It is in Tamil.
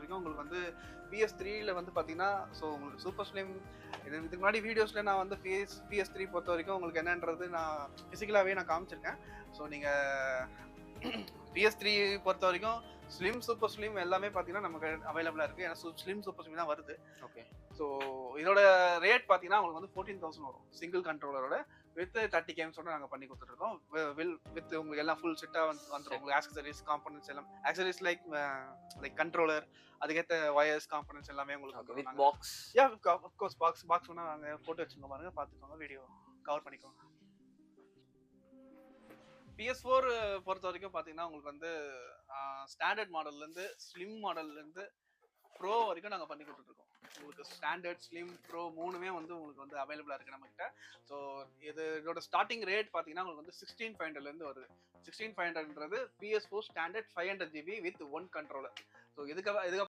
வரைக்கும் உங்களுக்கு வந்து PS3ல வந்து பார்த்தீங்கன்னா, ஸோ உங்களுக்கு சூப்பர் ஸ்லிம் இதுக்கு முன்னாடி வீடியோஸில் நான் வந்து PS3 பொறுத்த வரைக்கும் உங்களுக்கு என்னன்றது நான் ஃபிசிக்கலாகவே நான் காமிச்சிருக்கேன். ஸோ நீங்கள் PS3 பொறுத்த வரைக்கும் ஸ்லிம் சூப்பர் ஸ்லிம் எல்லாமே பார்த்தீங்கன்னா நமக்கு அவைலபிளாக இருக்குது. ஏன்னா ஸ்லிம் சூப்பர் ஸ்லிம் தான் வருது. ஓகே. ஸோ இதோட ரேட் பார்த்தீங்கன்னா உங்களுக்கு வந்து 14,000 வரும் சிங்கிள் கண்ட்ரோலரோட வித் 30 கேம்ஸோட நாங்கள் பண்ணி கொடுத்துட்ருக்கோம். வித் உங்களுக்கு எல்லாம் ஃபுல் செட்டாக வந்துடும். உங்களுக்கு ஆக்சசரிஸ் காம்பனன்ட்ஸ் எல்லாம் ஆக்சசரிஸ் லைக் கண்ட்ரோலர் அதுக்கேற்ற வயர்ஸ் காம்பனன்ட்ஸ் எல்லாமே உங்களுக்கு with box. Yeah of course box வேணா நாங்கள் போட்டு வச்சுக்கோங்க பாருங்க, பார்த்துக்கோங்க, வீடியோ கவர் பண்ணிக்கோங்க. PS4 பொறுத்த வரைக்கும் பார்த்தீங்கன்னா உங்களுக்கு வந்து ஸ்டாண்டர்ட் மாடல்லேருந்து ஸ்லிம் மாடல்லேருந்து ப்ரோ வரைக்கும் நாங்கள் பண்ணி கொடுத்துட்ருக்கோம். உங்களுக்கு ஸ்டாண்டர்ட் ஸ்லிம் ப்ரோ மூணுமே வந்து உங்களுக்கு வந்து அவைலபிளாக இருக்குது நம்மக்கிட்ட. ஸோ இதோட ஸ்டார்டிங் ரேட் பார்த்தீங்கன்னா உங்களுக்கு வந்து 16,500லேருந்து வருது. 16,500ன்றது PS4 standard 500 GB with 1 controller. So இதுக்கு